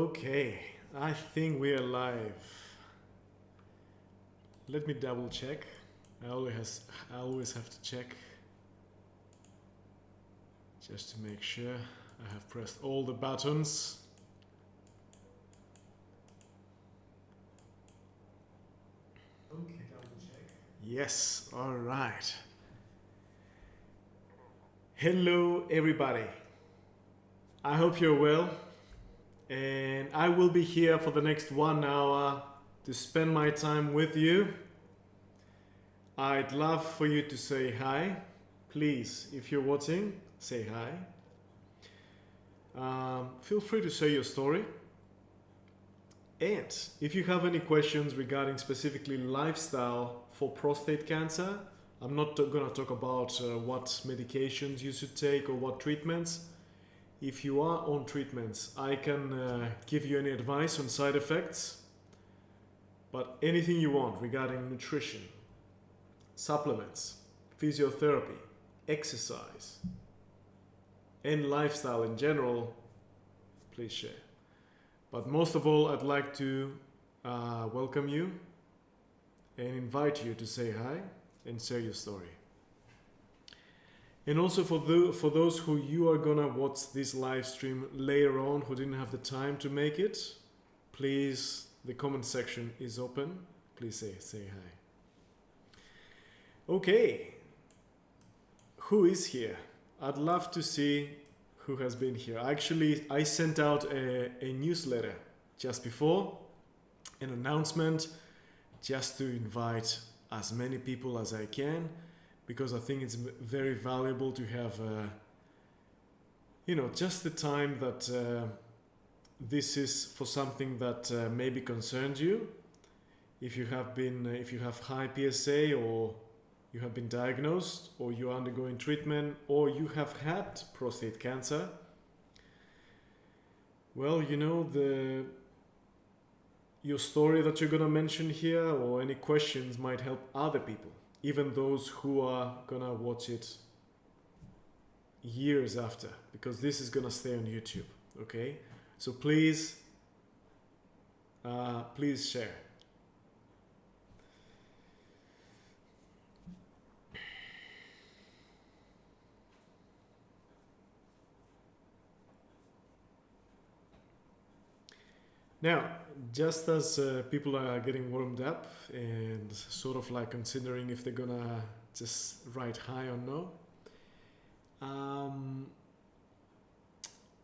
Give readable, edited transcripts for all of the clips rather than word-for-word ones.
Okay, I think we are live. Let me double check. I always have to check just to make sure I have pressed all the buttons. Okay, double check. Yes, all right. Hello, everybody. I hope you're well. And I will be here for the next 1 hour to spend my time with you. I'd love for you to say hi. Please, if you're watching, say hi. Feel free to share your story. And if you have any questions regarding specifically lifestyle for prostate cancer, I'm not going to talk about what medications you should take or what treatments. If you are on treatments, I can give you any advice on side effects, but anything you want regarding nutrition, supplements, physiotherapy, exercise, and lifestyle in general, please share. But most of all, I'd like to welcome you and invite you to say hi and share your story. And also for those who you are gonna watch this live stream later on who didn't have the time to make it, please, the comment section is open. Please say hi. Okay, who is here? I'd love to see who has been here. Actually, I sent out a newsletter just before, an announcement, just to invite as many people as I can, because I think it's very valuable to have, just the time that this is for something that maybe concerns you. If you have high PSA, or you have been diagnosed, or you're undergoing treatment, or you have had prostate cancer, well, your story that you're gonna mention here, or any questions, might help other people, even those who are gonna watch it years after, because this is gonna stay on YouTube. Okay, so please share. Now, just as people are getting warmed up and sort of like considering if they're gonna just write hi or no,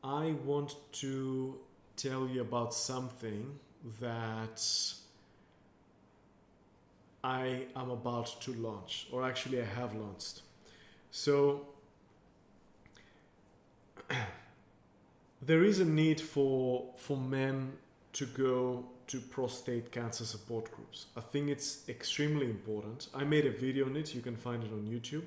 I want to tell you about something that I am about to launch, or actually I have launched. So there is a need for men to go to prostate cancer support groups. I think it's extremely important. I made a video on it. You can find it on YouTube.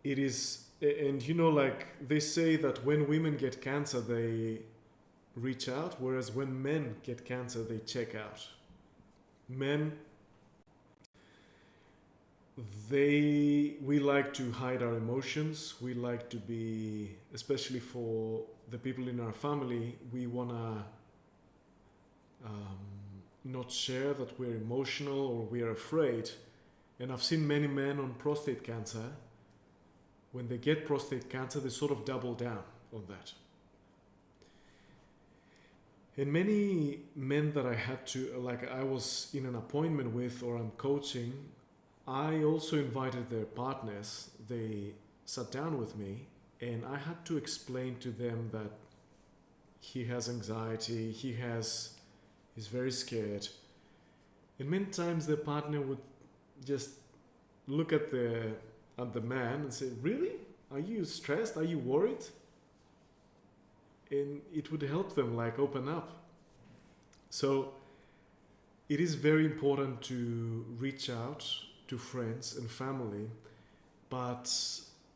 It is, and like they say that when women get cancer, they reach out, whereas when men get cancer, they check out. Men, we like to hide our emotions. We like to be, especially for the people in our family, we wanna not share that we're emotional or we are afraid. And I've seen many men on prostate cancer, when they get prostate cancer, they sort of double down on that. And many men that I had to, like I was in an appointment with, or I'm coaching, I also invited their partners. They sat down with me, and I had to explain to them that he has anxiety, he's very scared. And many times the partner would just look at the man and say, "Really? Are you stressed? Are you worried?" And it would help them like open up. So it is very important to reach out to friends and family,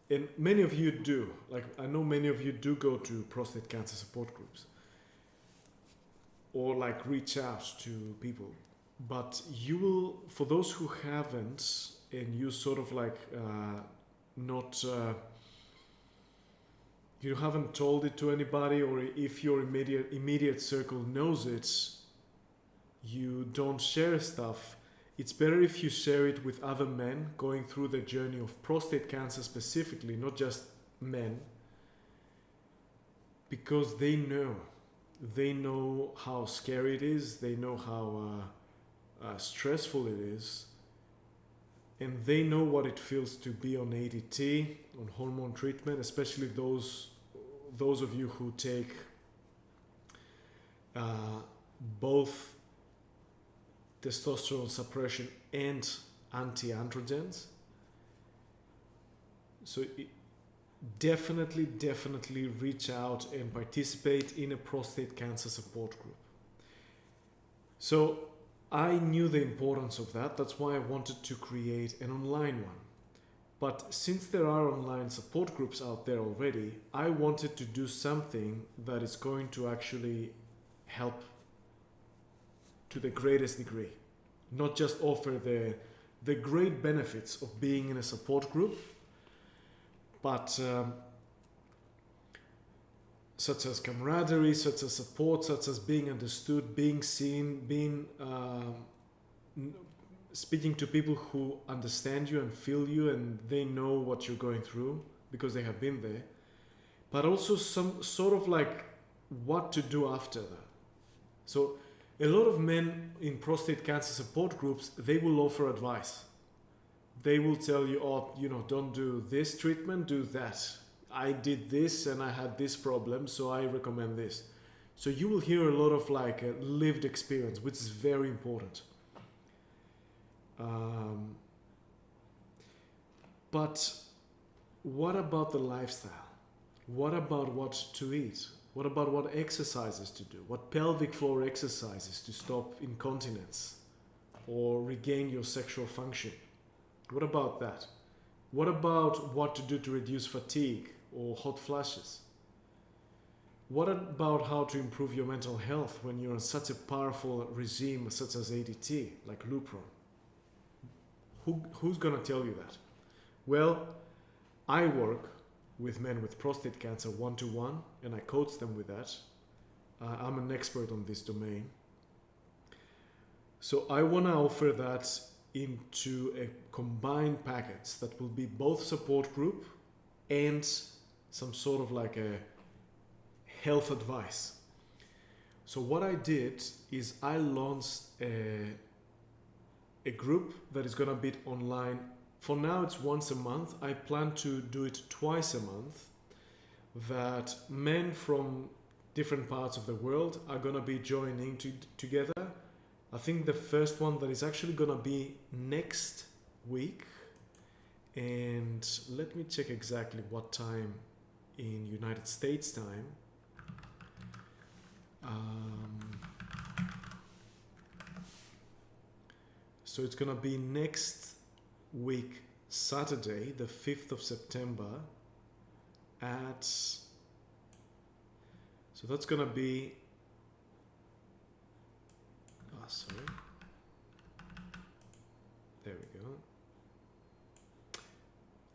and many of you do, like I know many of you do go to prostate cancer support groups or like reach out to people, but you will, for those who haven't, and you sort of like not you haven't told it to anybody, or if your immediate circle knows it, you don't share stuff. It's better if you share it with other men going through the journey of prostate cancer specifically, not just men, because they know how scary it is, they know how stressful it is, and they know what it feels to be on ADT, on hormone treatment, especially those of you who take both testosterone suppression and anti-androgens. So definitely reach out and participate in a prostate cancer support group. So I knew the importance of that. That's why I wanted to create an online one. But since there are online support groups out there already, I wanted to do something that is going to actually help to the greatest degree. Not just offer the great benefits of being in a support group, but such as camaraderie, such as support, such as being understood, being seen, being speaking to people who understand you and feel you, and they know what you're going through because they have been there, but also some sort of like what to do after that. So a lot of men in prostate cancer support groups, they will offer advice. They will tell you, oh, don't do this treatment, do that. I did this and I had this problem, so I recommend this. So you will hear a lot of like a lived experience, which is very important. But what about the lifestyle? What about what to eat? What about what exercises to do? What pelvic floor exercises to stop incontinence or regain your sexual function? What about that? What about what to do to reduce fatigue or hot flashes? What about how to improve your mental health when you're on such a powerful regime such as ADT, like Lupron? Who's gonna tell you that? Well, I work with men with prostate cancer one-to-one, and I coach them with that. I'm an expert on this domain. So I want to offer that into a combined package that will be both support group and some sort of like a health advice. So what I did is I launched a group that is going to be online. For now, it's once a month. I plan to do it twice a month, that men from different parts of the world are going to be joining together. I think the first one that is actually going to be next week. And let me check exactly what time in United States time. So it's going to be next week, Saturday, the 5th of September at, so that's going to be, there we go,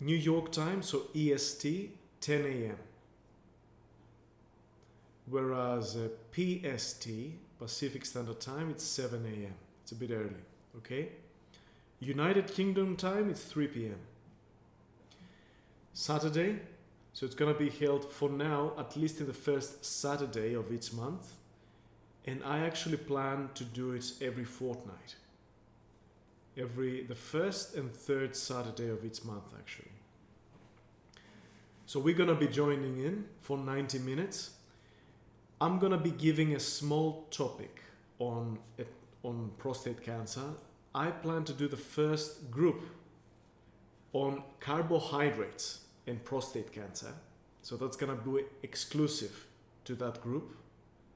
New York time, so EST, 10 a.m. Whereas PST, Pacific Standard Time, it's 7 a.m. It's a bit early, okay? United Kingdom time, it's 3 p.m. Saturday, so it's going to be held for now, at least in the first Saturday of each month. And I actually plan to do it every fortnight. The first and third Saturday of each month, actually. So we're going to be joining in for 90 minutes. I'm going to be giving a small topic on prostate cancer. I plan to do the first group on carbohydrates and prostate cancer. So that's going to be exclusive to that group.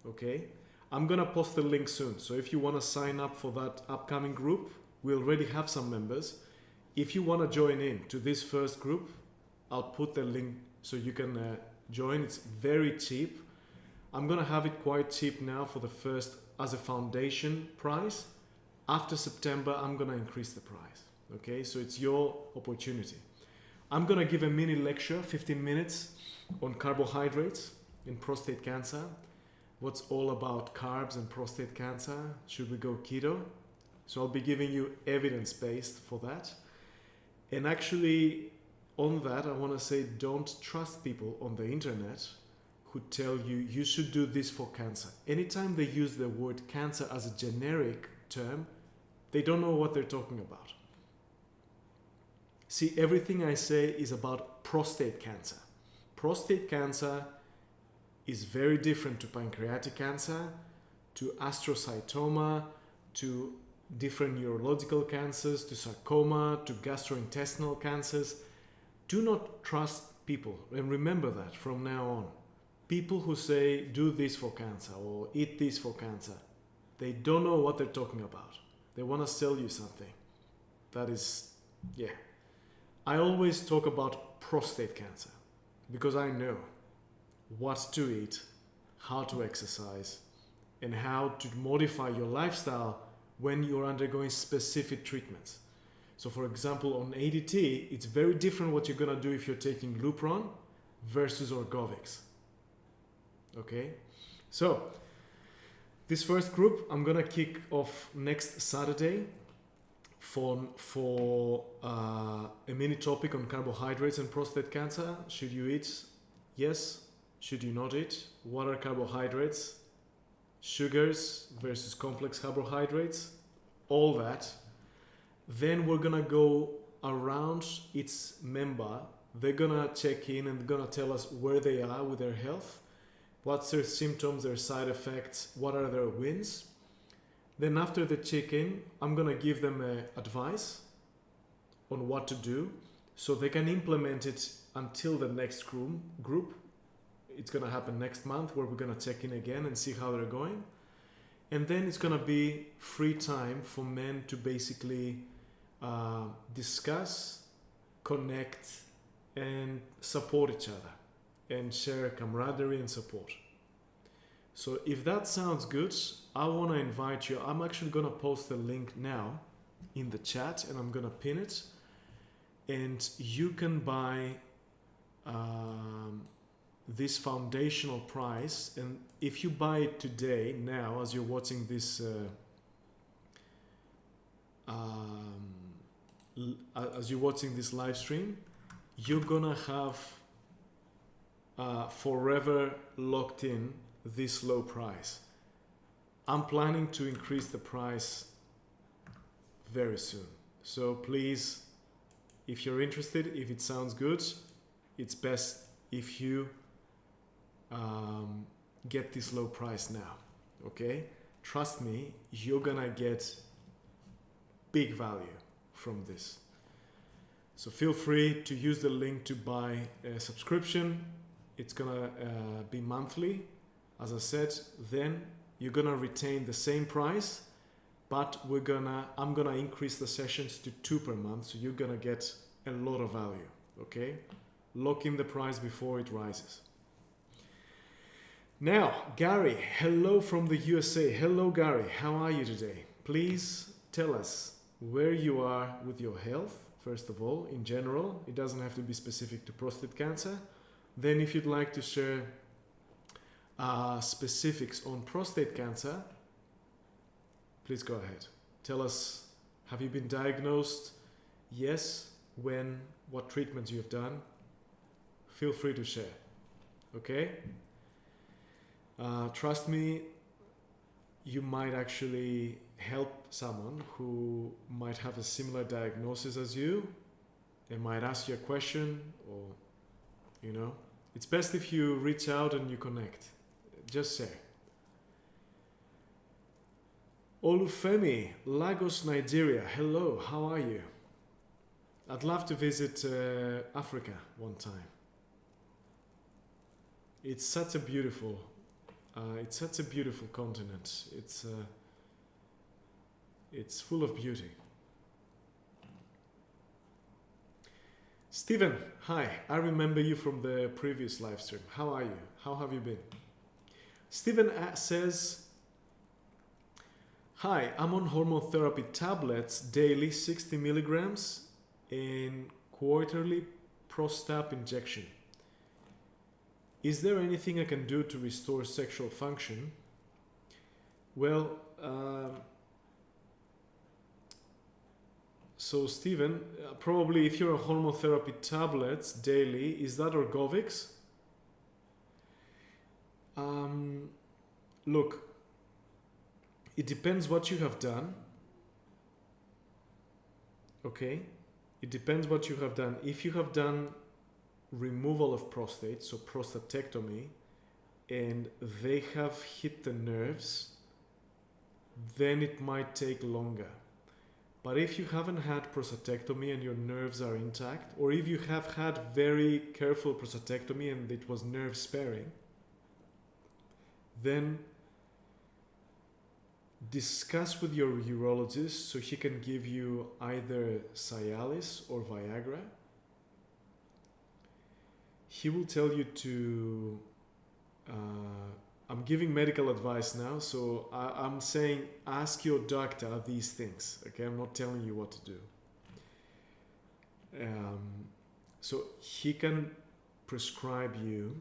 Okay. I'm going to post the link soon. So if you want to sign up for that upcoming group, we already have some members. If you want to join in to this first group, I'll put the link so you can join. It's very cheap. I'm going to have it quite cheap now for the first as a foundation price. After September, I'm going to increase the price. Okay, so it's your opportunity. I'm gonna give a mini lecture, 15 minutes, on carbohydrates in prostate cancer. What's all about carbs and prostate cancer? Should we go keto? So I'll be giving you evidence-based for that. And actually, on that, I want to say don't trust people on the internet who tell you you should do this for cancer. Anytime they use the word cancer as a generic term, they don't know what they're talking about. See, everything I say is about prostate cancer. Prostate cancer is very different to pancreatic cancer, to astrocytoma, to different neurological cancers, to sarcoma, to gastrointestinal cancers. Do not trust people, and remember that from now on. People who say do this for cancer or eat this for cancer, they don't know what they're talking about. They want to sell you something. That is, yeah. I always talk about prostate cancer because I know what to eat, how to exercise, and how to modify your lifestyle when you're undergoing specific treatments. So for example, on ADT, it's very different what you're gonna do if you're taking Lupron versus Orgovyx. Okay? So, this first group, I'm gonna kick off next Saturday for a mini topic on carbohydrates and prostate cancer. Should you eat? Yes. Should you not eat? What are carbohydrates? Sugars versus complex carbohydrates, all that. Then we're gonna go around each member. They're gonna check in and gonna tell us where they are with their health, what's their symptoms, their side effects, what are their wins. Then after the check-in, I'm gonna give them advice on what to do so they can implement it until the next group. It's gonna happen next month where we're gonna check in again and see how they're going. And then it's gonna be free time for men to basically discuss, connect, and support each other and share camaraderie and support. So if that sounds good, I want to invite you. I'm actually going to post the link now in the chat and I'm going to pin it. And you can buy this foundational price. And if you buy it today, now, as you're watching this live stream, you're gonna have forever locked in this low price. I'm planning to increase the price very soon. So please, if you're interested, if it sounds good, it's best if you get this low price now. Okay? Trust me, you're gonna get big value from this. So feel free to use the link to buy a subscription. It's gonna be monthly, as I said. Then you're gonna retain the same price, but I'm gonna increase the sessions to 2 per month, so you're gonna get a lot of value. Okay, lock in the price before it rises. Now, Gary, hello from the USA. Hello, Gary. How are you today? Please tell us where you are with your health. First of all, in general, it doesn't have to be specific to prostate cancer. Then if you'd like to share specifics on prostate cancer, please go ahead. Tell us, have you been diagnosed? Yes. When? What treatments you have done? Feel free to share. Okay? Trust me, you might actually help someone who might have a similar diagnosis as you. They might ask you a question, or, you know, it's best if you reach out and you connect. Just share. Olufemi, Lagos, Nigeria. Hello, how are you? I'd love to visit Africa one time. It's such a beautiful continent. It's full of beauty. Stephen, hi. I remember you from the previous live stream. How are you? How have you been? Stephen says, hi, I'm on hormone therapy tablets daily, 60 milligrams, and quarterly Prostate injection. Is there anything I can do to restore sexual function? Well, so Stephen, probably if you're on hormone therapy tablets daily, is that Orgovyx? Look, it depends what you have done. Okay, it depends what you have done. If you have done removal of prostate, so prostatectomy, and they have hit the nerves, then it might take longer. But if you haven't had prostatectomy and your nerves are intact, or if you have had very careful prostatectomy and it was nerve sparing, then discuss with your urologist so he can give you either Cialis or Viagra. He will tell you to, I'm giving medical advice now, so I'm saying ask your doctor these things, okay? I'm not telling you what to do. So he can prescribe you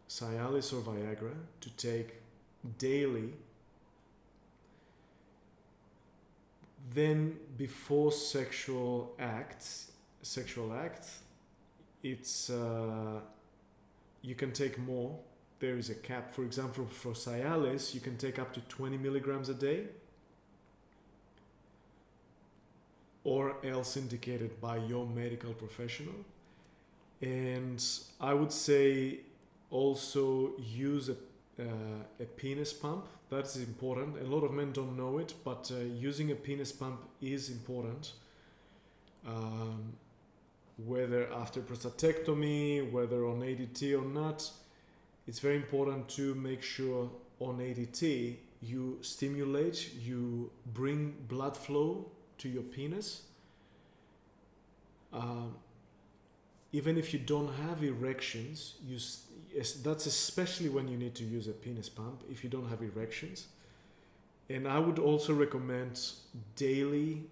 Cialis or Viagra to take daily. Then before sexual act, it's you can take more. There is a cap. For example, for Cialis, you can take up to 20 milligrams a day, or else indicated by your medical professional. And I would say also use a penis pump. That's important. A lot of men don't know it, but using a penis pump is important. Whether after prostatectomy, whether on ADT or not, it's very important to make sure on ADT you stimulate, you bring blood flow to your penis. Even if you don't have erections, that's especially when you need to use a penis pump, if you don't have erections. And I would also recommend daily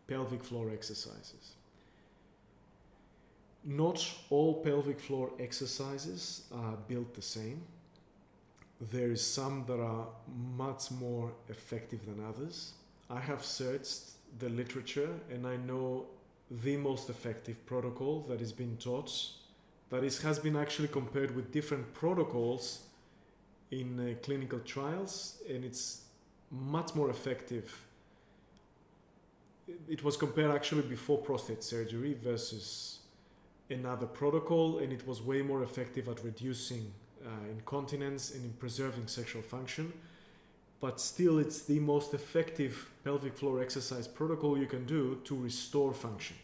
pelvic floor exercises. Not all pelvic floor exercises are built the same. There is some that are much more effective than others. I have searched the literature and I know the most effective protocol that is being taught, has been actually compared with different protocols in clinical trials, and it's much more effective. It was compared actually before prostate surgery versus another protocol, and it was way more effective at reducing incontinence and in preserving sexual function. But still, it's the most effective pelvic floor exercise protocol you can do to restore function.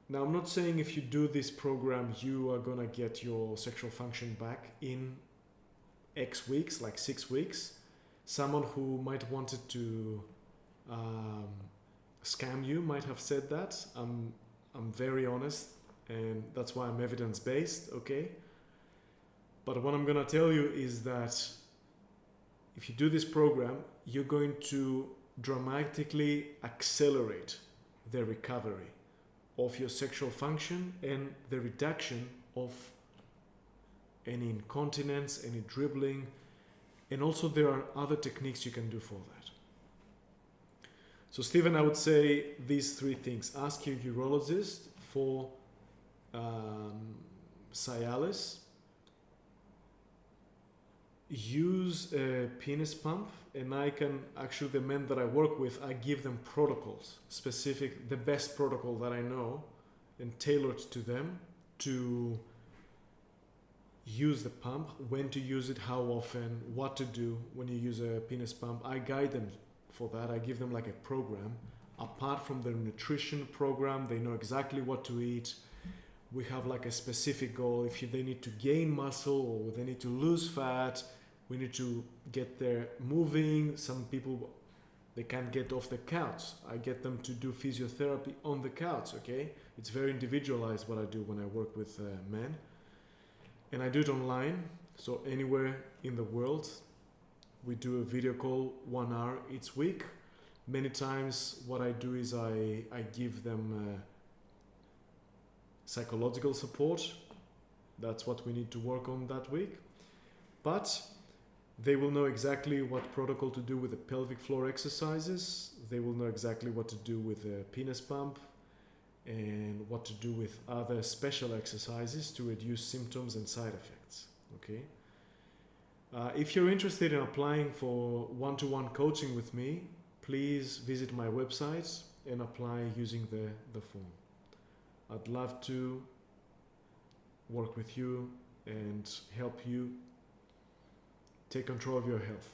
Now, I'm not saying if you do this program, you are gonna get your sexual function back in X weeks, like 6 weeks. Someone who might wanted to scam you might have said that. I'm very honest, and that's why I'm evidence-based, okay? But what I'm gonna tell you is that if you do this program, you're going to dramatically accelerate the recovery of your sexual function and the reduction of any incontinence, any dribbling, and also there are other techniques you can do for that. So Stephen, I would say these 3 things. Ask your urologist for Cialis. Use a penis pump, and I can actually, the men that I work with, I give them protocols, specific, the best protocol that I know and tailored to them to use the pump, when to use it, how often, what to do when you use a penis pump. I guide them for that. I give them like a program. Apart from their nutrition program, they know exactly what to eat. We have like a specific goal. If they need to gain muscle or they need to lose fat, we need to get there moving. Some people, they can't get off the couch. I get them to do physiotherapy on the couch, okay? It's very individualized what I do when I work with men. And I do it online, so anywhere in the world. We do a video call 1 hour each week. Many times what I do is I give them psychological support. That's what we need to work on that week. But they will know exactly what protocol to do with the pelvic floor exercises. They will know exactly what to do with the penis pump and what to do with other special exercises to reduce symptoms and side effects. Okay. If you're interested in applying for one-to-one coaching with me, please visit my website and apply using the form. I'd love to work with you and help you take control of your health.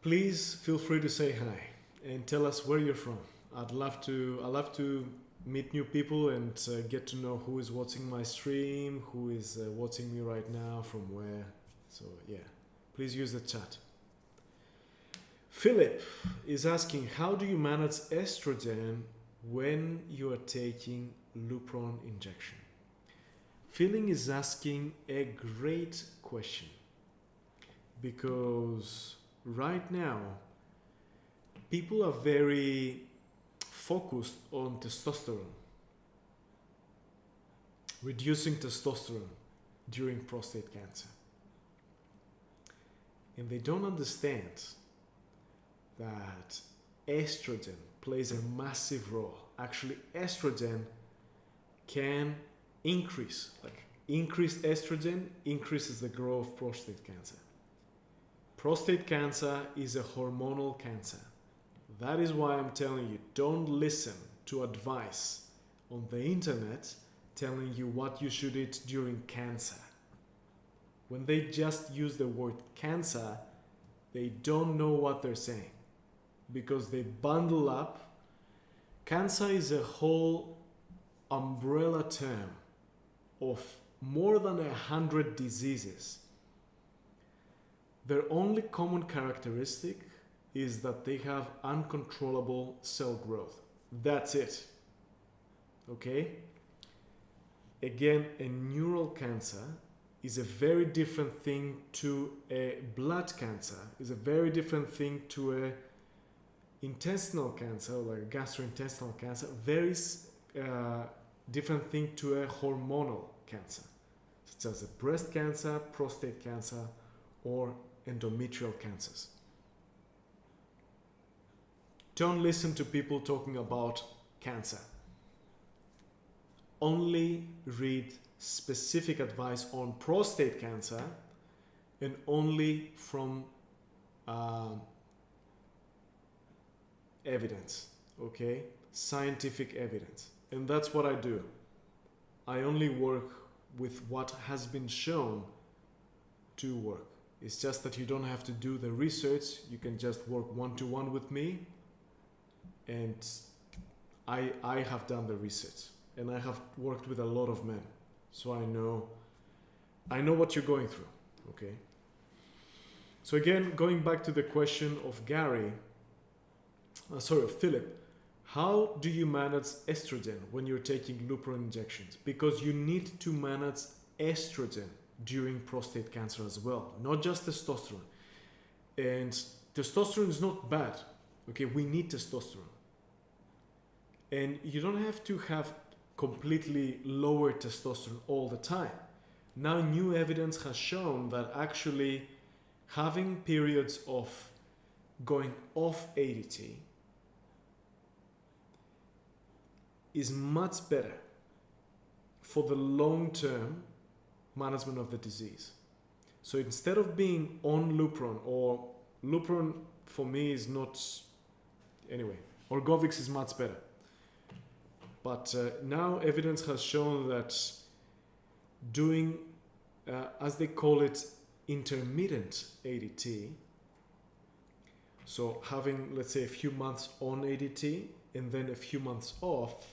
Please feel free to say hi and tell us where you're from. I'd love to meet new people and get to know who is watching my stream, who is watching me right now, from where. So yeah, please use the chat. Philip is asking, how do you manage estrogen when you are taking Lupron injection? Philip is asking a great question, because right now people are very focused on testosterone, reducing testosterone during prostate cancer. And they don't understand that estrogen plays a massive role. Actually, estrogen can increased estrogen increases the growth of prostate cancer. Prostate cancer is a hormonal cancer. That is why I'm telling you, don't listen to advice on the internet telling you what you should eat during cancer. When they just use the word cancer, they don't know what they're saying, because they bundle up. Cancer is a whole umbrella term of more than 100 diseases. Their only common characteristic is that they have uncontrollable cell growth. That's it. Okay? Again, a neural cancer is a very different thing to a blood cancer, is a very different thing to a intestinal cancer, like gastrointestinal cancer, very different thing to a hormonal cancer, such as a breast cancer, prostate cancer, or endometrial cancers. Don't listen to people talking about cancer. Only read specific advice on prostate cancer, and only from evidence, okay? Scientific evidence. And that's what I do. I only work with what has been shown to work. It's just that you don't have to do the research. You can just work one-to-one with me. And I have done the research, and I have worked with a lot of men. So I know what you're going through, okay? So again, going back to the question of Philip, how do you manage estrogen when you're taking Lupron injections? Because you need to manage estrogen during prostate cancer as well, not just testosterone. And testosterone is not bad, okay? We need testosterone. And you don't have to have completely lower testosterone all the time. Now new evidence has shown that actually having periods of going off ADT is much better for the long-term management of the disease. So instead of being on Lupron, or Lupron for me is not, anyway, Orgovyx is much better. But now evidence has shown that doing, as they call it, intermittent ADT, so having, let's say, a few months on ADT and then a few months off,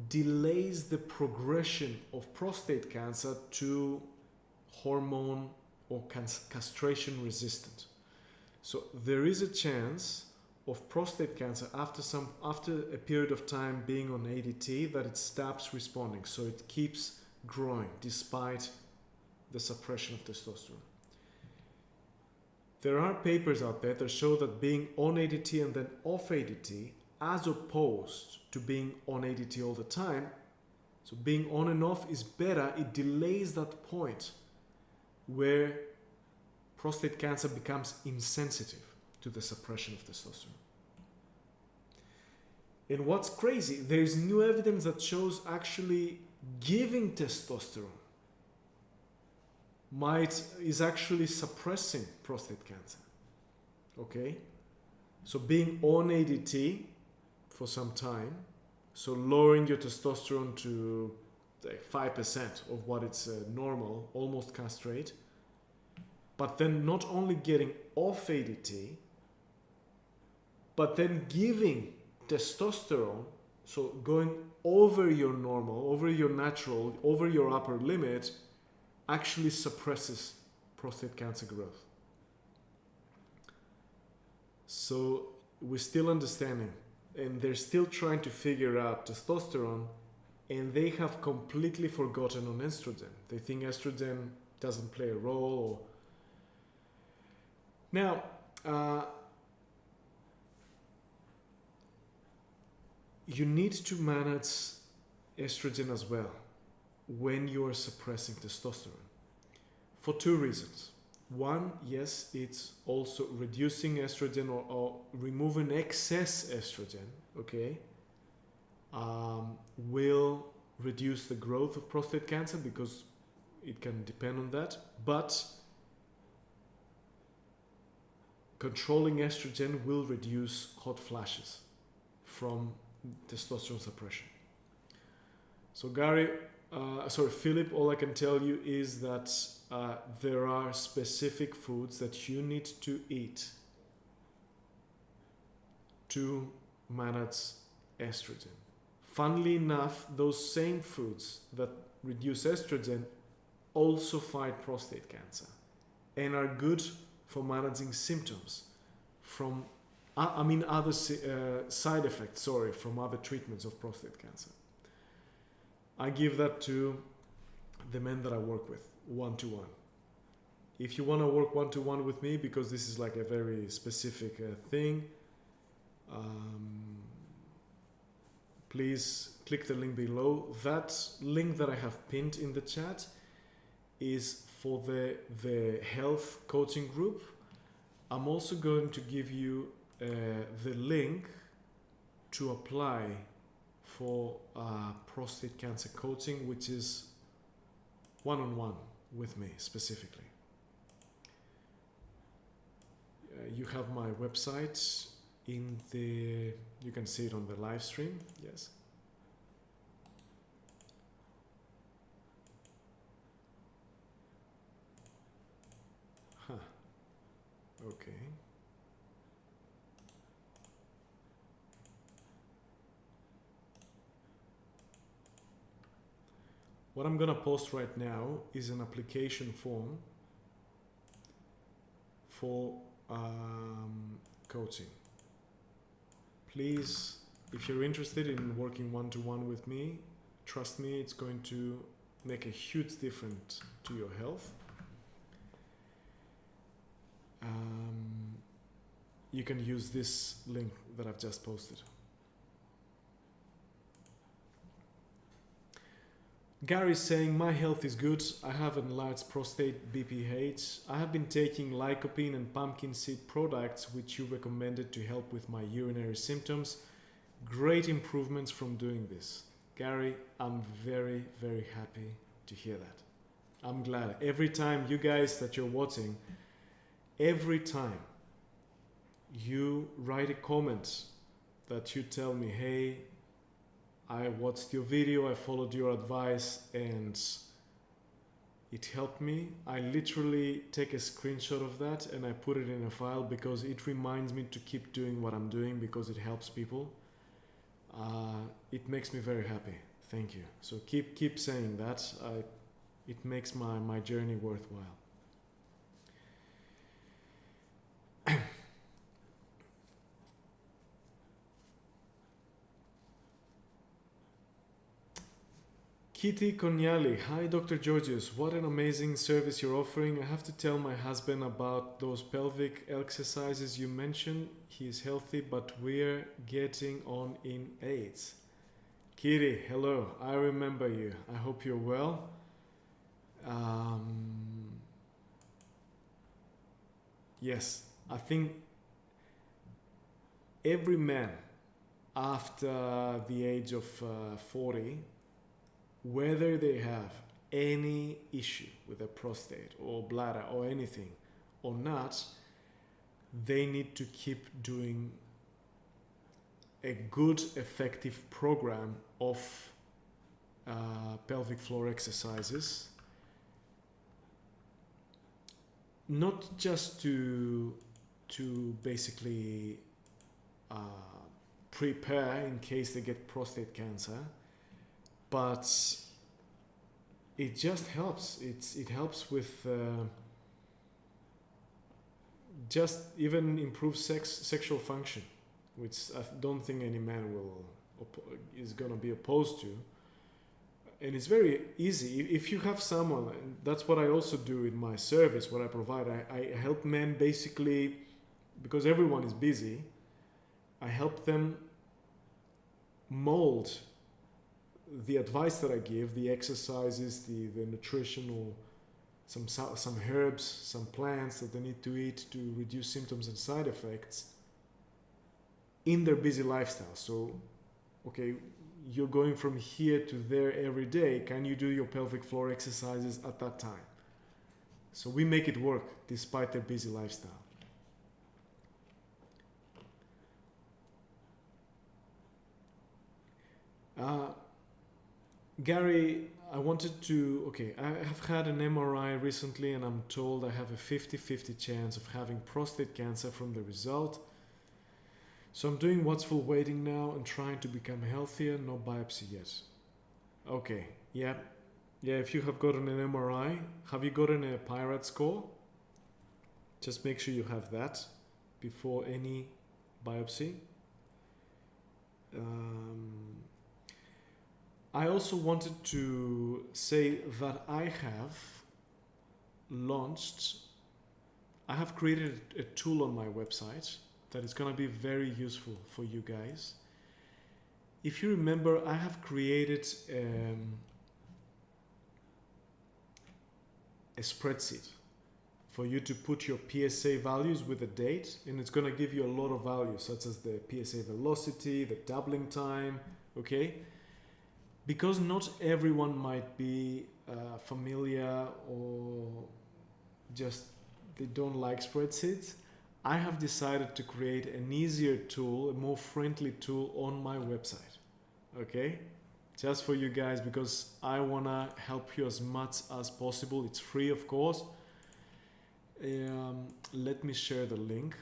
delays the progression of prostate cancer to hormone or castration resistant. So there is a chance of prostate cancer after a period of time being on ADT that it stops responding, so it keeps growing despite the suppression of testosterone. There are papers out there that show that being on ADT and then off ADT, as opposed to being on ADT all the time, so being on and off is better. It delays that point where prostate cancer becomes insensitive to the suppression of testosterone. And what's crazy, there is new evidence that shows actually giving testosterone is actually suppressing prostate cancer. Okay? So being on ADT for some time, so lowering your testosterone to like 5% of what it's normal, almost castrate, but then not only getting off ADT, but then giving testosterone, so going over your normal, over your natural, over your upper limit, actually suppresses prostate cancer growth. So we're still understanding, and they're still trying to figure out testosterone, and they have completely forgotten on estrogen. They think estrogen doesn't play a role. Now, you need to manage estrogen as well when you are suppressing testosterone for two reasons. One, yes, it's also reducing estrogen or removing excess estrogen, okay, will reduce the growth of prostate cancer because it can depend on that. But controlling estrogen will reduce hot flashes from testosterone suppression. So Philip, all I can tell you is that there are specific foods that you need to eat to manage estrogen. Funnily enough, those same foods that reduce estrogen also fight prostate cancer and are good for managing symptoms from other side effects, from other treatments of prostate cancer. I give that to the men that I work with, one-to-one. If you want to work one-to-one with me, because this is like a very specific thing, please click the link below. That link that I have pinned in the chat is for the health coaching group. I'm also going to give you the link to apply for prostate cancer coaching, which is one-on-one with me specifically. You have my website you can see it on the live stream, yes. Okay. What I'm gonna post right now is an application form for coaching. Please, if you're interested in working one-to-one with me, trust me, it's going to make a huge difference to your health. You can use this link that I've just posted. Gary's saying, my health is good. I have enlarged prostate, BPH. I have been taking lycopene and pumpkin seed products, which you recommended to help with my urinary symptoms. Great improvements from doing this. Gary, I'm very, very happy to hear that. I'm glad. Every time you guys that you're watching, every time you write a comment that you tell me, hey, I watched your video, I followed your advice, and it helped me. I literally take a screenshot of that and I put it in a file because it reminds me to keep doing what I'm doing because it helps people. It makes me very happy. Thank you. So keep saying that. It makes my journey worthwhile. Kitty Konyali, hi Dr. Georgios, what an amazing service you're offering. I have to tell my husband about those pelvic exercises you mentioned. He is healthy, but we're getting on in AIDS. Kitty, hello, I remember you. I hope you're well. Yes, I think every man after the age of 40, whether they have any issue with their prostate or bladder or anything or not, they need to keep doing a good, effective program of pelvic floor exercises. Not just to basically prepare in case they get prostate cancer, but it just helps. It helps with just even improve sexual function, which I don't think any man is gonna be opposed to. And it's very easy if you have someone, and that's what I also do in my service, what I provide. I help men basically, because everyone is busy, I help them mold the advice that I give, the exercises, the nutritional, some herbs, some plants that they need to eat to reduce symptoms and side effects in their busy lifestyle. So, okay, you're going from here to there every day. Can you do your pelvic floor exercises at that time? So we make it work despite their busy lifestyle. Gary, I have had an MRI recently and I'm told I have a 50-50 chance of having prostate cancer from the result. So I'm doing watchful waiting now and trying to become healthier, no biopsy yet. Okay, yeah, if you have gotten an MRI, have you gotten a PIRAT score? Just make sure you have that before any biopsy. I also wanted to say that I have created a tool on my website that is going to be very useful for you guys. If you remember, I have created a spreadsheet for you to put your PSA values with a date, and it's going to give you a lot of values, such as the PSA velocity, the doubling time, okay? Because not everyone might be familiar or just they don't like spreadsheets, I have decided to create an easier tool, a more friendly tool on my website, okay? Just for you guys, because I want to help you as much as possible. It's free, of course. Let me share the link.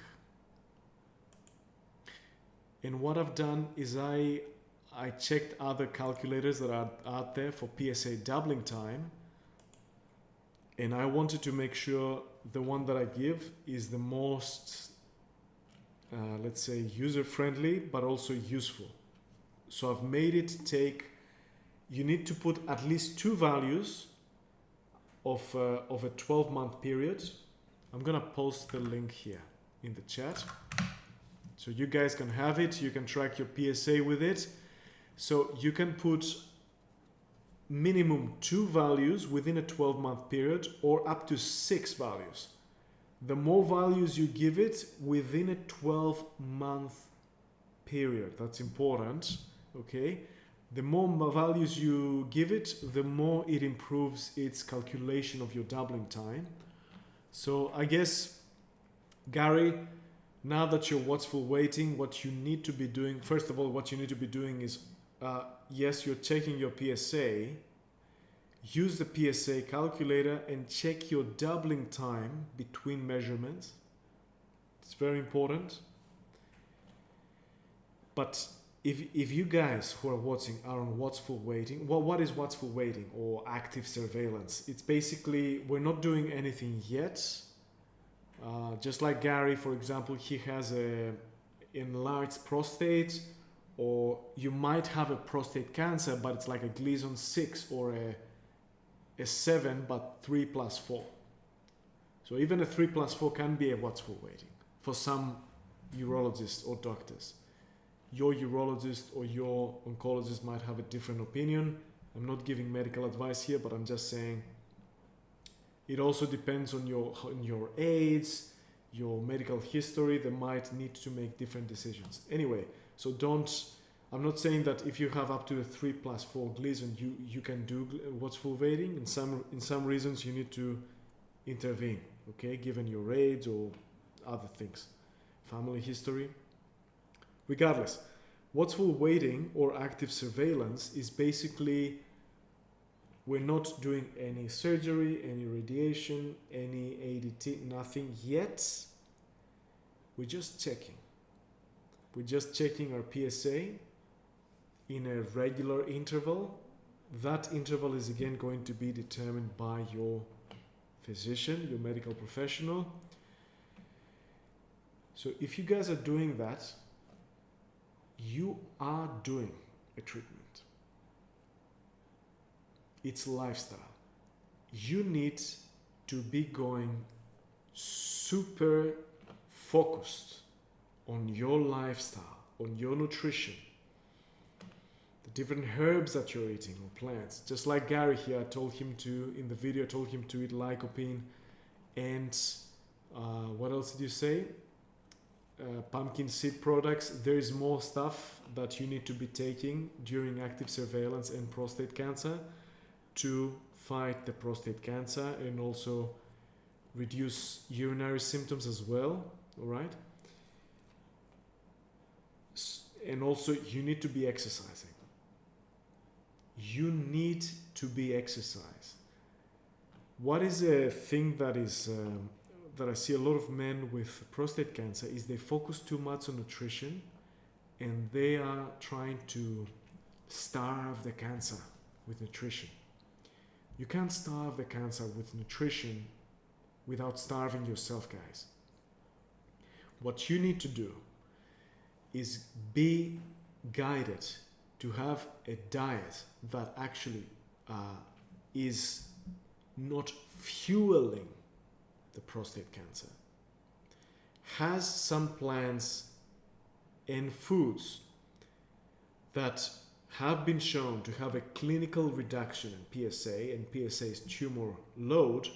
And what I've done is I checked other calculators that are out there for PSA doubling time, and I wanted to make sure the one that I give is the most, let's say, user-friendly, but also useful. So I've made it you need to put at least 2 values of a 12-month period. I'm gonna post the link here in the chat, so you guys can have it. You can track your PSA with it. So you can put minimum 2 values within a 12-month period or up to 6 values. The more values you give it within a 12-month period, that's important, okay? The more values you give it, the more it improves its calculation of your doubling time. So I guess, Gary, now that you're watchful waiting, what you need to be doing, first of all, what you need to be doing is, yes, you're checking your PSA. Use the PSA calculator and check your doubling time between measurements. It's very important. But if you guys who are watching are on watchful waiting, well, what is watchful waiting or active surveillance? It's basically, we're not doing anything yet. Just like Gary, for example, he has a enlarged prostate, or you might have a prostate cancer, but it's like a Gleason 6 or a 7, but 3+4. So even a 3+4 can be a watchful waiting for some urologists or doctors. Your urologist or your oncologist might have a different opinion. I'm not giving medical advice here, but I'm just saying it also depends on your age, your medical history. They might need to make different decisions. Anyway, so I'm not saying that if you have up to a 3+4 Gleason, you can do watchful waiting. In some reasons, you need to intervene, okay, given your age or other things, family history. Regardless, watchful waiting or active surveillance is basically we're not doing any surgery, any radiation, any ADT, nothing yet. We're just checking. We're just checking our PSA in a regular interval. That interval is again going to be determined by your physician, your medical professional. So if you guys are doing that, you are doing a treatment. It's lifestyle. You need to be going super focused on your lifestyle, on your nutrition, the different herbs that you're eating or plants. Just like Gary here, in the video, I told him to eat lycopene and what else did you say? Pumpkin seed products. There is more stuff that you need to be taking during active surveillance and prostate cancer to fight the prostate cancer and also reduce urinary symptoms as well, all right? And also you need to be exercising. You need to be exercise. What is a thing that is that I see a lot of men with prostate cancer is they focus too much on nutrition and they are trying to starve the cancer with nutrition. You can't starve the cancer with nutrition without starving yourself, guys. What you need to do is be guided to have a diet that actually is not fueling the prostate cancer, has some plants and foods that have been shown to have a clinical reduction in PSA, and PSA is tumor load,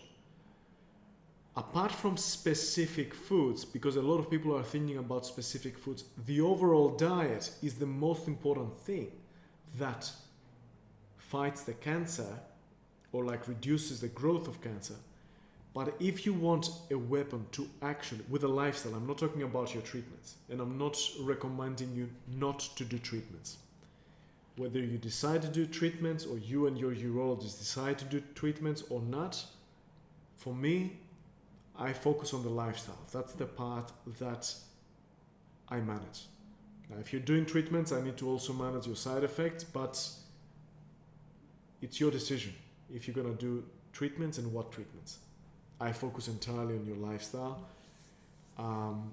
apart from specific foods, because a lot of people are thinking about specific foods. The overall diet is the most important thing that fights the cancer or like reduces the growth of cancer. But if you want a weapon to actually, with a lifestyle, I'm not talking about your treatments, and I'm not recommending you not to do treatments. Whether you decide to do treatments or you and your urologist decide to do treatments or not, for me, I focus on the lifestyle. That's the part that I manage. Now, if you're doing treatments, I need to also manage your side effects, but it's your decision if you're going to do treatments and what treatments. I focus entirely on your lifestyle. And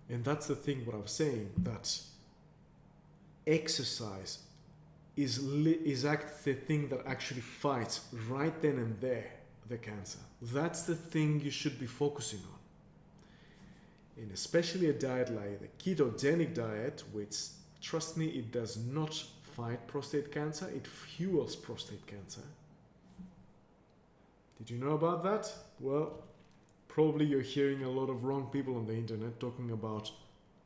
that's the thing, what I was saying, that exercise is the thing that actually fights right then and there the cancer. That's the thing you should be focusing on. And especially a diet like the ketogenic diet, which, trust me, it does not fight prostate cancer, it fuels prostate cancer. Did you know about that? Well, probably you're hearing a lot of wrong people on the internet talking about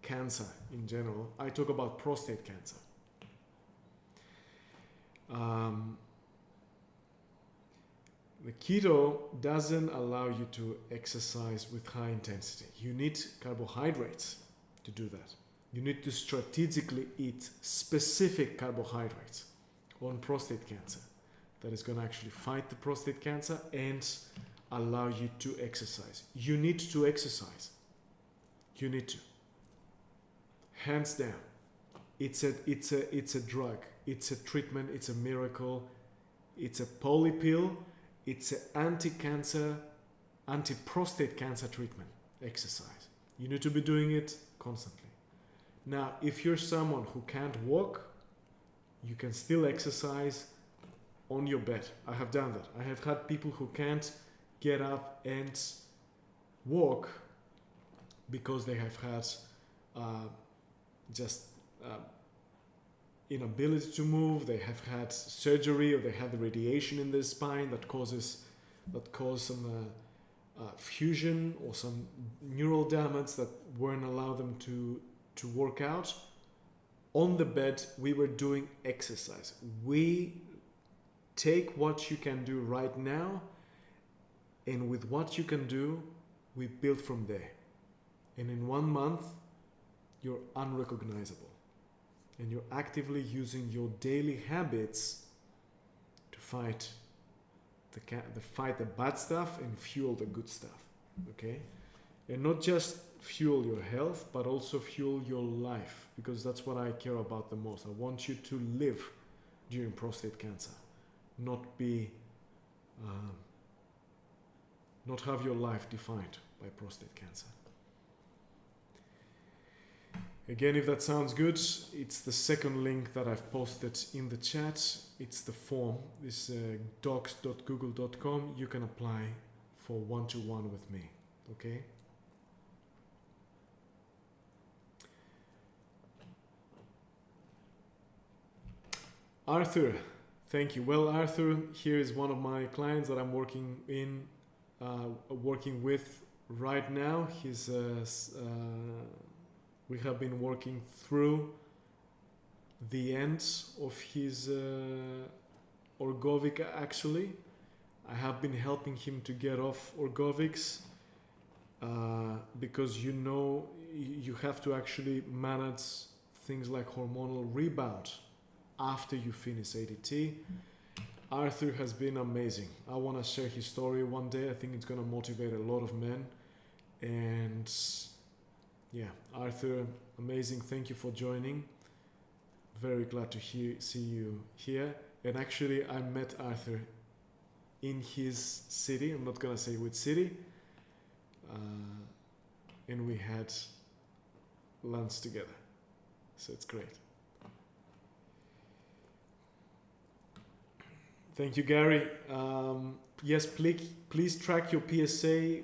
cancer in general. I talk about prostate cancer. The keto doesn't allow you to exercise with high intensity. You need carbohydrates to do that. You need to strategically eat specific carbohydrates on prostate cancer that is going to actually fight the prostate cancer and allow you to exercise. You need to exercise. You need to. Hands down. It's a drug. It's a treatment. It's a miracle. It's a polypill. It's an anti-cancer, anti-prostate cancer treatment. Exercise. You need to be doing it constantly. Now, if you're someone who can't walk, you can still exercise on your bed. I have done that. I have had people who can't get up and walk because they have had just inability to move. They have had surgery, or they had the radiation in their spine that caused some fusion or some neural damage that weren't allow them to work out. On the bed, we were doing exercise. We take what you can do right now, and with what you can do, we build from there. And in 1 month, you're unrecognizable. And you're actively using your daily habits to fight the bad stuff and fuel the good stuff. Okay? And not just fuel your health, but also fuel your life, because that's what I care about the most. I want you to live during prostate cancer, not have your life defined by prostate cancer. Again, if that sounds good, it's the second link that I've posted in the chat. It's the form. This docs.google.com. You can apply for one-to-one with me. Okay? Arthur, thank you. Well, Arthur, here is one of my clients that I'm working with right now. We have been working through the end of his Orgovic. Actually, I have been helping him to get off Orgovics because you have to actually manage things like hormonal rebound after you finish ADT. Arthur has been amazing. I want to share his story one day. I think it's going to motivate a lot of men. And yeah, Arthur, amazing. Thank you for joining. Very glad to see you here. And actually, I met Arthur in his city. I'm not going to say which city. And we had lunch together. So it's great. Thank you, Gary. Yes, please track your PSA.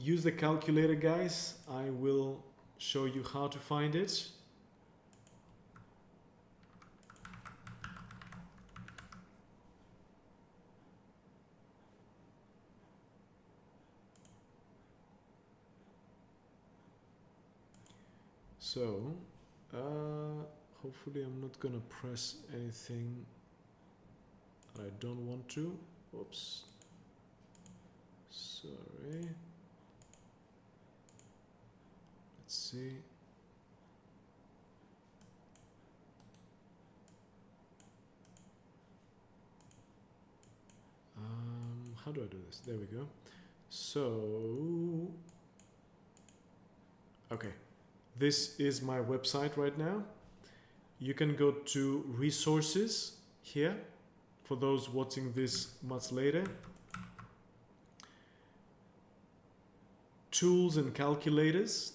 Use the calculator, guys. I will show you how to find it. So, hopefully I'm not gonna press anything I don't want to. Oops. Sorry. Let's see. How do I do this? There we go. So, okay. This is my website right now. You can go to resources here. For those watching this much later, tools and calculators.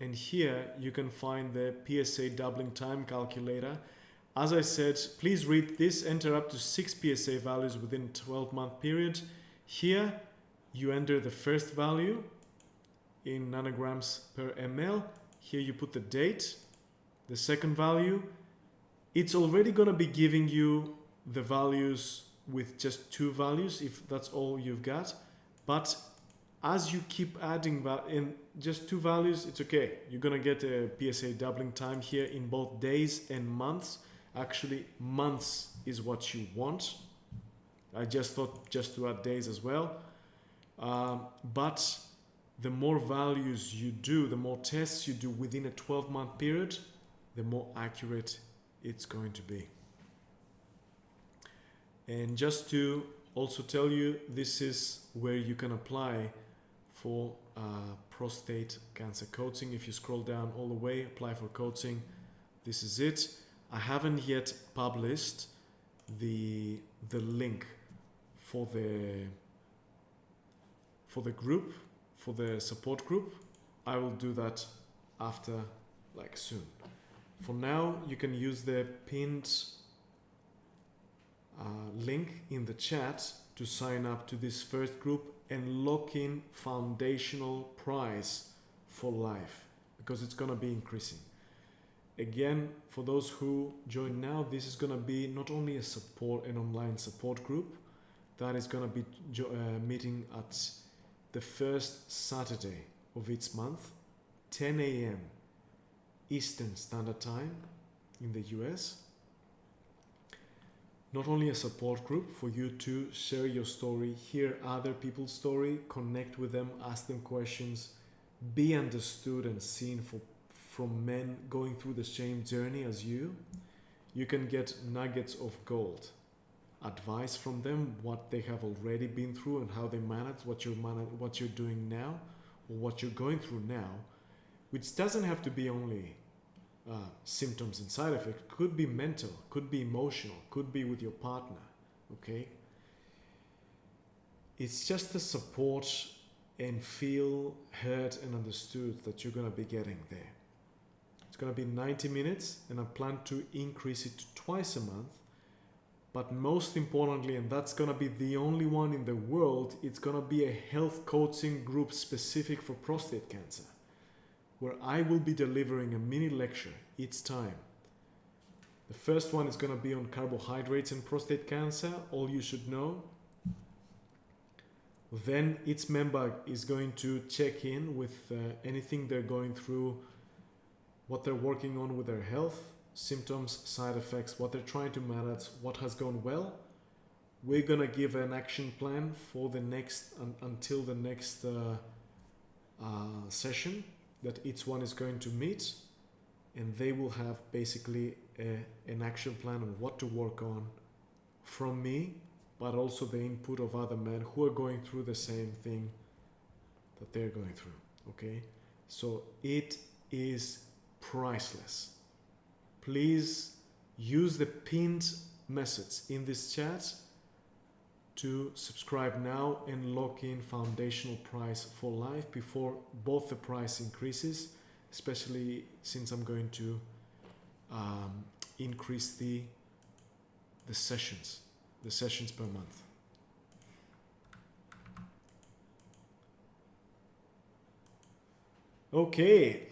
And here you can find the PSA doubling time calculator. As I said, please read this, enter up to 6 PSA values within a 12-month period. Here you enter the first value in nanograms per ml. Here you put the date. The second value, it's already going to be giving you the values with just 2 values if that's all you've got. But as you keep adding in just 2 values, it's okay. You're going to get a PSA doubling time here in both days and months. Actually, months is what you want. I just thought just to add days as well. But the more values you do, the more tests you do within a 12-month period, the more accurate it's going to be. And just to also tell you, this is where you can apply for prostate cancer coaching. If you scroll down all the way, apply for coaching, this is it. I haven't yet published the link for the group, for the support group. I will do that after, like soon. For now, you can use the pinned link in the chat to sign up to this first group and lock in foundational price for life, because it's going to be increasing. Again, for those who join now, this is going to be not only an online support group that is going to be meeting at the first Saturday of each month, 10 a.m. Eastern Standard Time in the US. Not only a support group for you to share your story, hear other people's story, connect with them, ask them questions, be understood and seen from men going through the same journey as you. You can get nuggets of gold, advice from them, what they have already been through and how they manage what you're doing now or what you're going through now, which doesn't have to be only symptoms and side effects. Could be mental, could be emotional, could be with your partner. Okay, it's just the support and feel heard and understood that you're going to be getting there. It's going to be 90 minutes and I plan to increase it to twice a month. But most importantly, and that's going to be the only one in the world, it's going to be a health coaching group specific for prostate cancer, where I will be delivering a mini lecture each time. The first one is going to be on carbohydrates and prostate cancer, all you should know. Then each member is going to check in with anything they're going through, what they're working on with their health, symptoms, side effects, what they're trying to manage, what has gone well. We're going to give an action plan for the next, until the next session that each one is going to meet, and they will have basically an action plan on what to work on from me, but also the input of other men who are going through the same thing that they're going through. Okay, so it is priceless. Please use the pinned message in this chat to subscribe now and lock in foundational price for life before both the price increases, especially since I'm going to increase the sessions per month. Okay,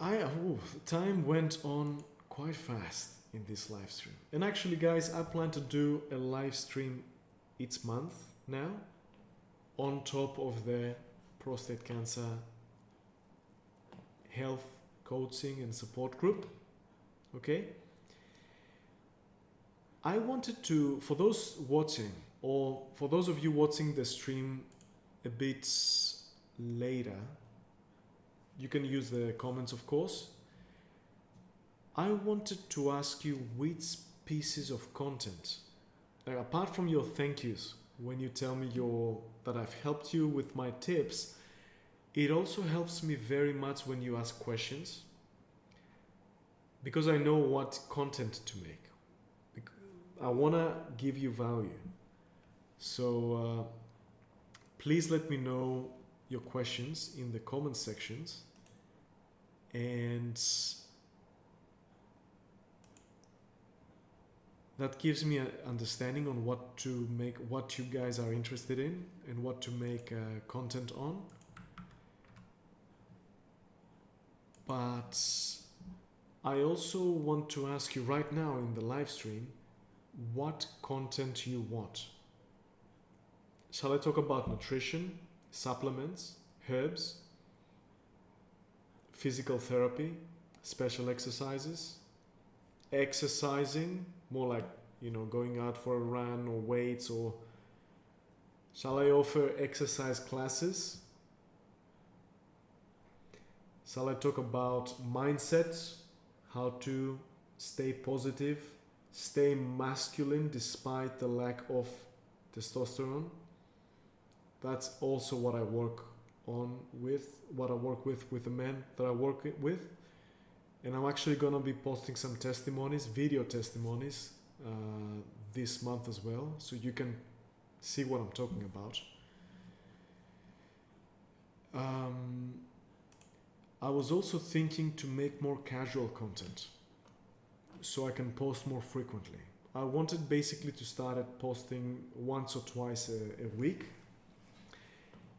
time went on quite fast in this live stream. And actually, guys, I plan to do a live stream each month now, on top of the prostate cancer health coaching and support group. Okay, I wanted to, for those watching, or for those of you watching the stream a bit later, you can use the comments, of course. I wanted to ask you which pieces of content, apart from your thank yous, when you tell me that I've helped you with my tips, it also helps me very much when you ask questions, because I know what content to make. I want to give you value. So please let me know your questions in the comment sections, and that gives me an understanding on what to make, what you guys are interested in, and what to make content on. But I also want to ask you right now in the live stream, what content you want. Shall I talk about nutrition, supplements, herbs, physical therapy, special exercises, exercising, more like, going out for a run or weights, or shall I offer exercise classes? Shall I talk about mindset, how to stay positive, stay masculine despite the lack of testosterone? That's also what I work with the men that I work with. And I'm actually going to be posting some testimonies, video testimonies, this month as well, so you can see what I'm talking about. Um, I was also thinking to make more casual content so I can post more frequently. I wanted basically to start at posting once or twice a week.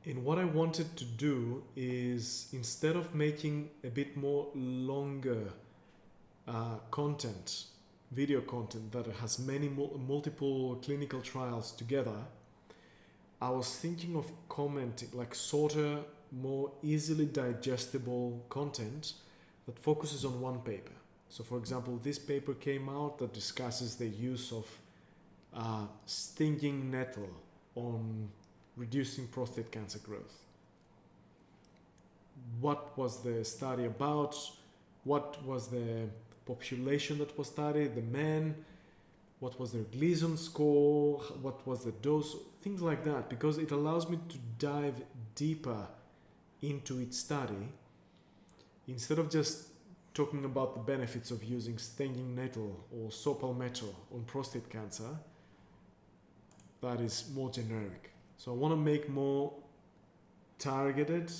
And what I wanted to do is, instead of making a bit more longer content, video content that has many multiple clinical trials together, I was thinking of commenting like shorter, more easily digestible content that focuses on one paper. So for example, this paper came out that discusses the use of stinging nettle on reducing prostate cancer growth. What was the study about? What was the population that was studied? The men? What was their Gleason score? What was the dose? Things like that, because it allows me to dive deeper into its study instead of just talking about the benefits of using stinging nettle or saw palmetto on prostate cancer. That is more generic. So I want to make more targeted,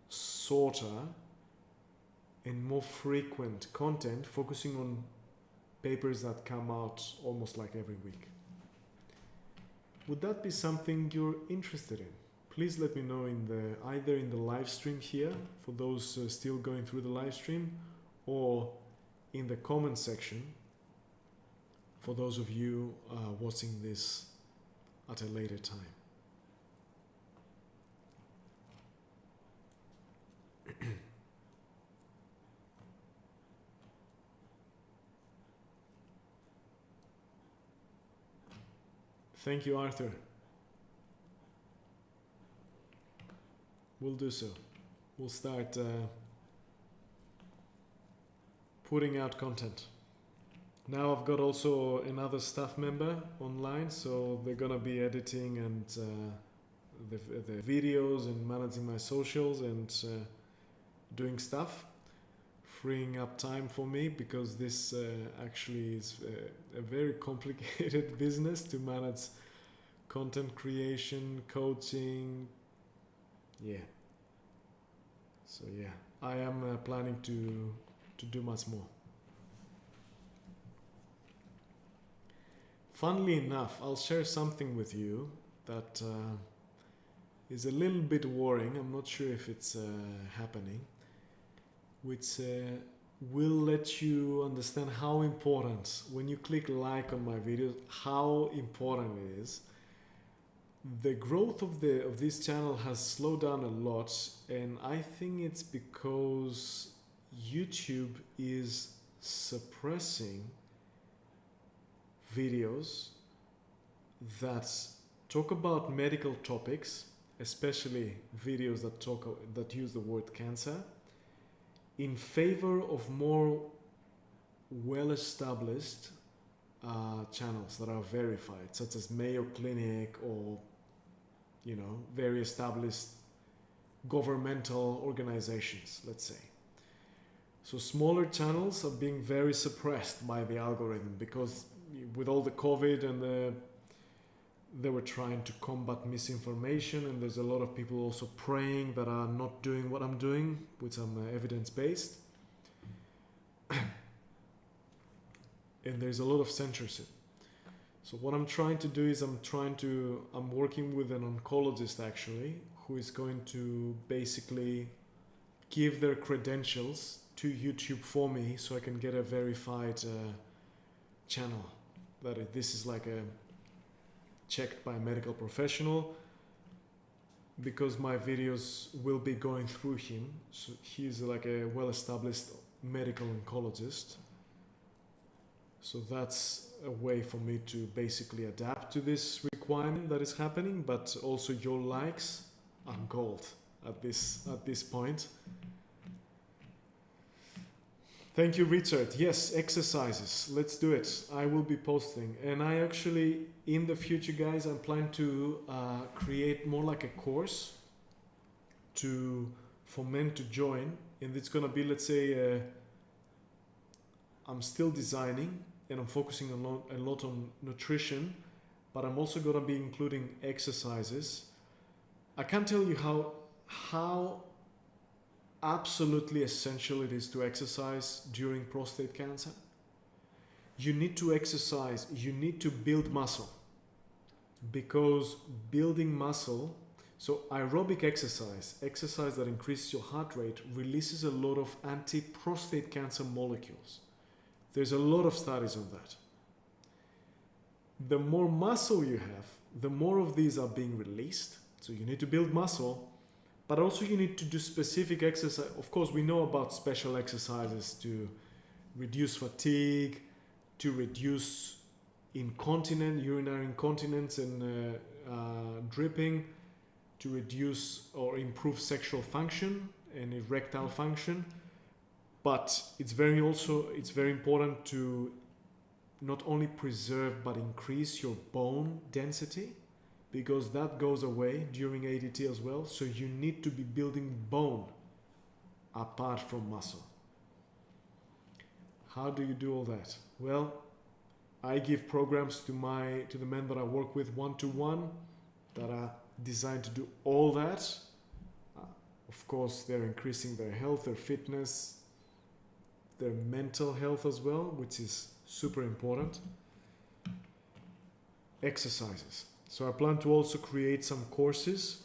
shorter, and more frequent content, focusing on papers that come out almost like every week. Would that be something you're interested in? Please let me know either in the live stream here, for those still going through the live stream, or in the comment section for those of you watching this at a later time. Thank you, Arthur. We'll do so. We'll start putting out content. Now I've got also another staff member online, so they're gonna be editing and the videos and managing my socials and doing stuff, freeing up time for me, because this actually is a very complicated business to manage content creation, coaching. Yeah. So yeah, I am planning to do much more. Funnily enough, I'll share something with you that is a little bit worrying. I'm not sure if it's happening, which will let you understand how important, when you click like on my videos, how important it is. The growth of this channel has slowed down a lot, and I think it's because YouTube is suppressing videos that talk about medical topics, especially videos that use the word cancer, in favor of more well-established channels that are verified, such as Mayo Clinic or very established governmental organizations, let's say. So smaller channels are being very suppressed by the algorithm, because with all the COVID and they were trying to combat misinformation, and there's a lot of people also praying that are not doing what I'm doing, which I'm evidence-based. And there's a lot of censorship. So what I'm trying to do is I'm working with an oncologist actually, who is going to basically give their credentials to YouTube for me, so I can get a verified channel. This is like checked by a medical professional, because my videos will be going through him. So he's like a well-established medical oncologist. So that's a way for me to basically adapt to this requirement that is happening, but also your likes are gold at this point. Thank you, Richard. Yes, exercises. Let's do it. I will be posting. And I actually, in the future, guys, I'm planning to create more like a course for men to join. And it's going to be, let's say, I'm still designing and I'm focusing a lot on nutrition, but I'm also going to be including exercises. I can't tell you how absolutely essential it is to exercise during prostate cancer. You need to exercise, you need to build muscle, because building muscle, so aerobic exercise that increases your heart rate, releases a lot of anti-prostate cancer molecules. There's a lot of studies on that. The more muscle you have, the more of these are being released. So you need to build muscle, but also you need to do specific exercise. Of course, we know about special exercises to reduce fatigue, to reduce urinary incontinence and dripping, to reduce or improve sexual function and erectile function. But it's very important to not only preserve but increase your bone density, because that goes away during ADT as well. So you need to be building bone apart from muscle. How do you do all that? Well, I give programs to the men that I work with one-to-one that are designed to do all that. Of course, they're increasing their health, their fitness, their mental health as well, which is super important. Exercises. So I plan to also create some courses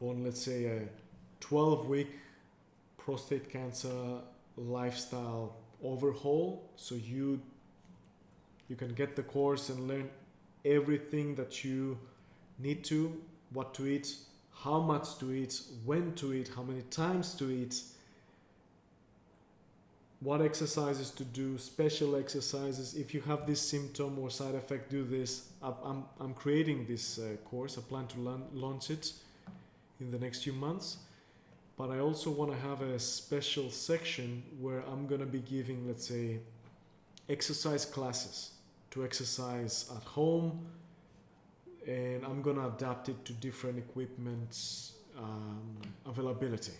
on, let's say, a 12-week prostate cancer lifestyle overhaul. So you can get the course and learn everything that you need to, what to eat, how much to eat, when to eat, how many times to eat, what exercises to do, special exercises. If you have this symptom or side effect, do this. I'm creating this course. I plan to launch it in the next few months. But I also want to have a special section where I'm going to be giving, let's say, exercise classes to exercise at home. And I'm going to adapt it to different equipment availability.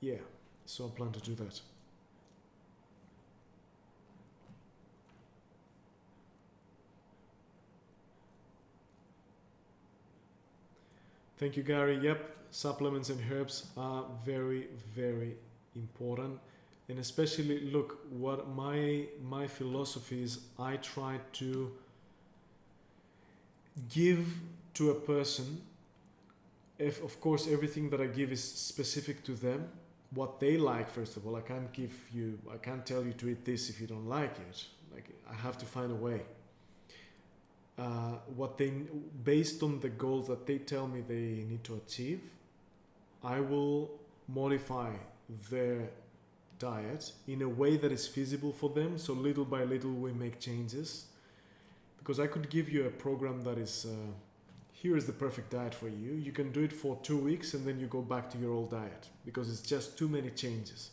Yeah. So I plan to do that. Thank you, Gary. Yep, supplements and herbs are very, very important. And especially, look, what my philosophy is, I try to give to a person, if of course everything that I give is specific to them, what they like. First of all, I can't tell you to eat this if you don't like it. Like, I have to find a way. Based on the goals that they tell me they need to achieve, I will modify their diet in a way that is feasible for them. So little by little we make changes, because I could give you a program that is here is the perfect diet for you. You can do it for 2 weeks and then you go back to your old diet, because it's just too many changes.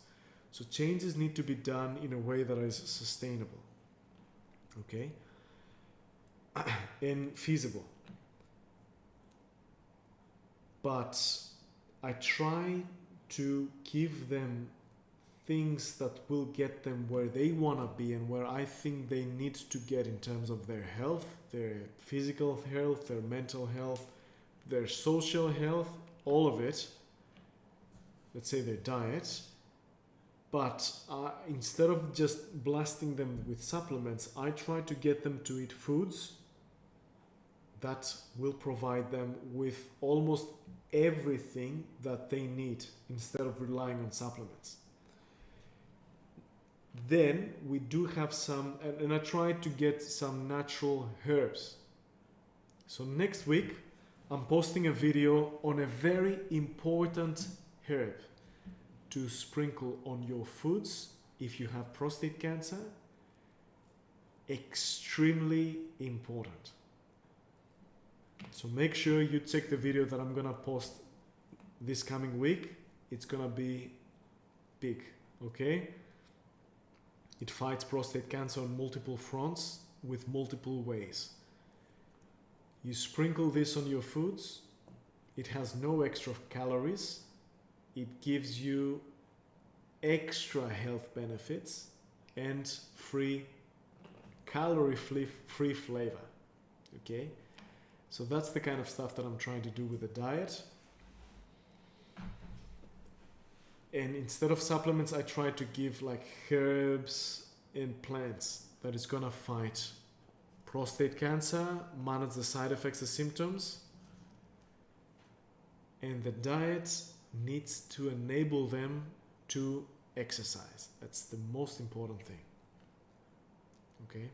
So changes need to be done in a way that is sustainable, okay, and feasible. But I try to give them things that will get them where they want to be and where I think they need to get in terms of their health, their physical health, their mental health, their social health, all of it. Let's say their diet. But instead of just blasting them with supplements, I try to get them to eat foods that will provide them with almost everything that they need instead of relying on supplements. Then we do have some, and I try to get some natural herbs. So next week, I'm posting a video on a very important herb to sprinkle on your foods if you have prostate cancer. Extremely important. So make sure you check the video that I'm gonna post this coming week. It's gonna be big, okay? It fights prostate cancer on multiple fronts with multiple ways. You sprinkle this on your foods. It has no extra calories. It gives you extra health benefits and calorie-free flavor. Okay? So that's the kind of stuff that I'm trying to do with the diet. And instead of supplements, I try to give like herbs and plants that is gonna fight prostate cancer, manage the side effects, the symptoms. And the diet needs to enable them to exercise. That's the most important thing. Okay?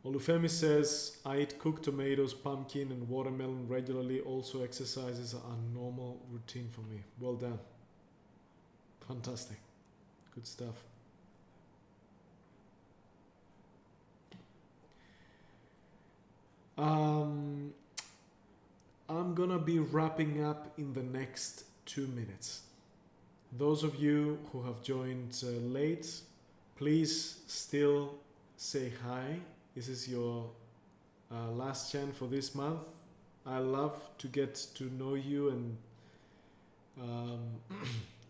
Olufemi says, I eat cooked tomatoes, pumpkin and watermelon regularly. Also exercises are a normal routine for me. Well done. Fantastic. Good stuff. I'm gonna be wrapping up in the next 2 minutes. Those of you who have joined late, please still say hi. This is your last chance for this month. I love to get to know you and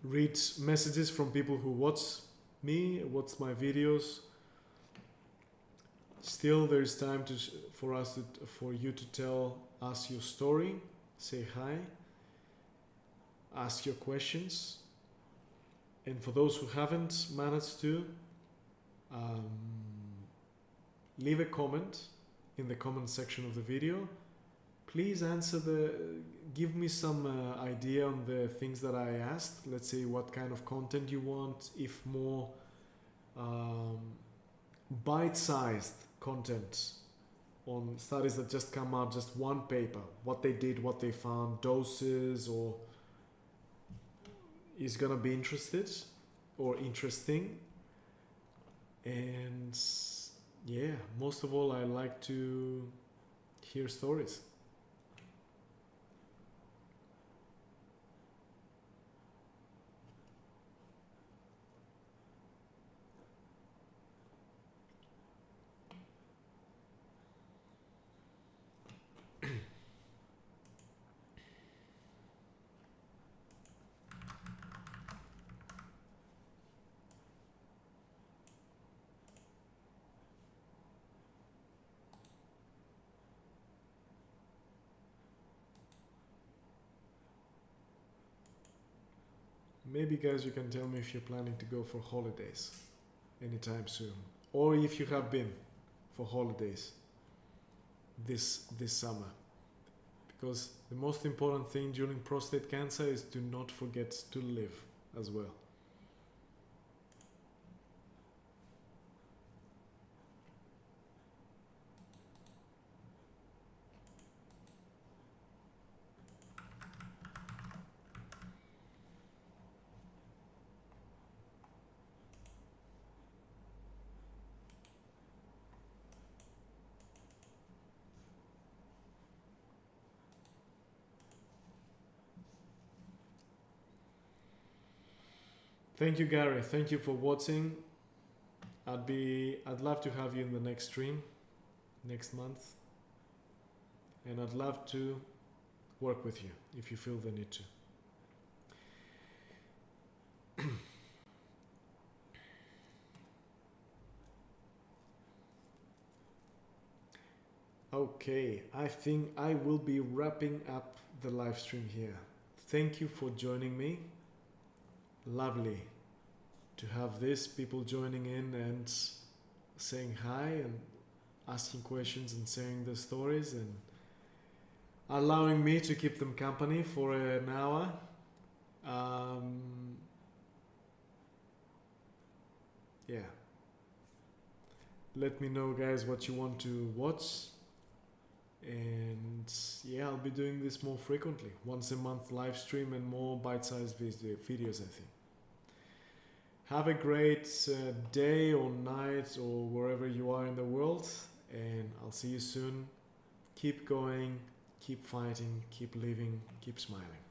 read messages from people who watch me, watch my videos. Still, there is time for you to tell us your story, say hi, ask your questions, and for those who haven't managed to, leave a comment in the comment section of the video. Please give me some idea on the things that I asked. Let's say what kind of content you want, if more bite-sized content on studies that just come out, just one paper, what they did, what they found, doses, or is gonna be interested or interesting. And yeah, most of all, I like to hear stories. Maybe guys, you can tell me if you're planning to go for holidays anytime soon, or if you have been for holidays this summer. Because the most important thing during prostate cancer is to not forget to live as well. Thank you, Gary. Thank you for watching. I'd love to have you in the next stream next month. And I'd love to work with you if you feel the need to. Okay, I think I will be wrapping up the live stream here. Thank you for joining me. Lovely to have this, people joining in and saying hi and asking questions and sharing their stories and allowing me to keep them company for an hour. Yeah. Let me know, guys, what you want to watch. And yeah, I'll be doing this more frequently. Once a month live stream and more bite-sized videos, I think. Have a great day or night or wherever you are in the world. And I'll see you soon. Keep going, keep fighting, keep living, keep smiling.